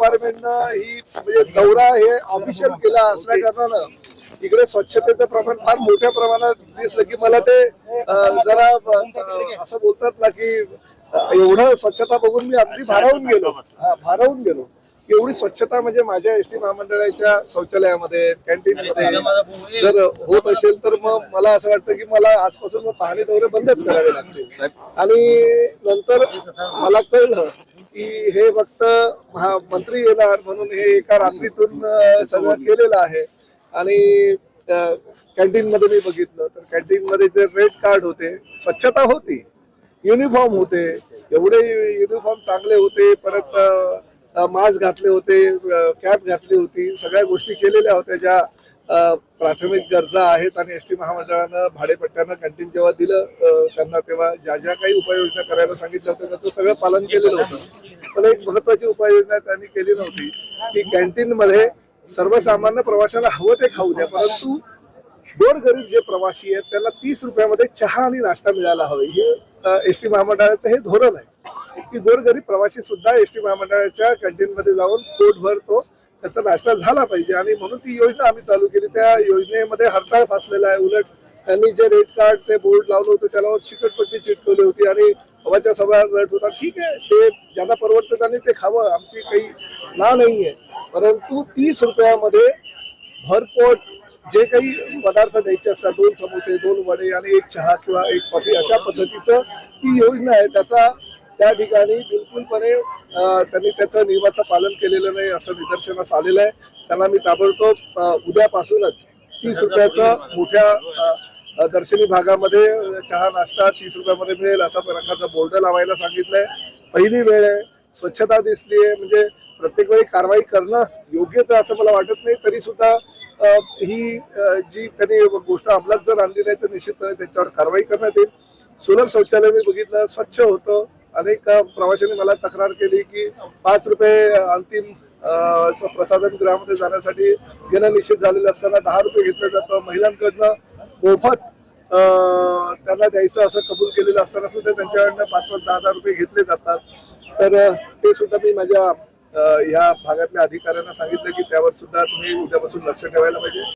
डिपार्टमेंटनं ही म्हणजे दौरा हे ऑफिशियल केला असल्या कारणानं इकडे स्वच्छतेचं प्रमाण फार मोठ्या प्रमाणात दिसलं की मला ते जरा असं बोलतात ना की एवढं स्वच्छता बघून मी अगदी भारावून गेलो एवढी स्वच्छता म्हणजे माझ्या एसटी महामंडळाच्या शौचालयामध्ये कॅन्टीनमध्ये जर होत असेल तर मग मला असं वाटतं की मला आजपासून मग पाहणी दौरे बंदच करावे लागतील. आणि नंतर मला कळलं की हे फक्त मंत्री येणार म्हणून हे एका रात्रीतून सगळं केलेलं आहे. आणि कॅन्टीन मध्ये मी बघितलं तर कॅन्टीन मध्ये जे रेड कार्ड होते, स्वच्छता होती, युनिफॉर्म होते, एवढे युनिफॉर्म चांगले होते, परत मास्क घातले होते, कॅप घातली होती, सगळ्या गोष्टी केलेल्या होत्या ज्या प्राथमिक गरजा आहेत. आणि एसटी महामंडळानं भाडेपट्ट्यानं कॅन्टीन जेव्हा दिलं त्यांना तेव्हा ज्या ज्या काही उपाययोजना करायला सांगितलं होतं त्याचं सगळं पालन केलेलं होतं. पण एक महत्वाची उपाययोजना त्यांनी केली नव्हती की कॅन्टीन मध्ये सर्वसामान्य प्रवाशांना हवं ते खाऊ द्या, परंतु गोरगरीब जे प्रवासी आहेत त्यांना 30 रुपयामध्ये चहा आणि नाश्ता मिळायला हवे. हे एसटी महामंडळाचं हे धोरण आहे की गोरगरीब प्रवासी सुद्धा एसटी महामंडळाच्या कॅन्टीन मध्ये जाऊन पोट भरतो, त्याचा नाश्ता झाला पाहिजे. आणि म्हणून ती योजना आम्ही चालू केली. त्या योजनेमध्ये हरताळ फासलेला आहे. उलट त्यांनी जे रेड कार्ड ते बोर्ड लावलं होतं त्याला चिकटपट्टी चिटकवली होती आणि हवाच्या सभा रट होता. ठीक आहे, ते ज्यांना परवडतं त्यांनी ते खावं, आमची काही ना नाहीये, परंतु 30 रुपयामध्ये भरपोट जे काही पदार्थ द्यायचे असतात, 2 समोसे, 2 वडे आणि 1 चहा किंवा 1 कॉफी, अशा पद्धतीचं ही योजना आहे. त्याचा त्या ठिकाणी बिलकुलपणे त्यांनी त्याचं नियमाचं पालन केलेलं नाही असं निदर्शनास आलेलं आहे. त्यांना मी ताबडतोब उद्यापासूनच 30 रुपयाचं मोठ्या दर्शनी भागामध्ये चहा नाश्ता 30 रुपयामध्ये मिळेल असा प्रकारचा बोर्ड लावायला सांगितलंय. पहिली वेळ आहे, स्वच्छता दिसली आहे, म्हणजे प्रत्येक वेळी कारवाई करणं योग्यच आहे असं मला वाटत नाही. तरी सुद्धा ही जी त्यांनी गोष्ट अंमलात जर आणली नाही तर निश्चितपणे त्याच्यावर कारवाई करण्यात येईल. सुलभ शौचालय मी बघितलं, स्वच्छ होतं. अनेक प्रवाशांनी मला तक्रार केली की 5 रुपये अंतिम प्रसाधन गृहामध्ये जाण्यासाठी घेणं निश्चित झालेलं असताना 10 रुपये घेतलं जातं. महिलांकडनं मोफत त्यांना द्यायचं असं कबूल केलेलं असताना सुद्धा त्यांच्याकडनं 5-10 रुपये घेतले जातात. तर ते सुद्धा मी माझ्या या भागातल्या अधिकाऱ्यांना सांगितलं की त्यावर सुद्धा तुम्ही उद्यापासून लक्ष ठेवायला पाहिजे.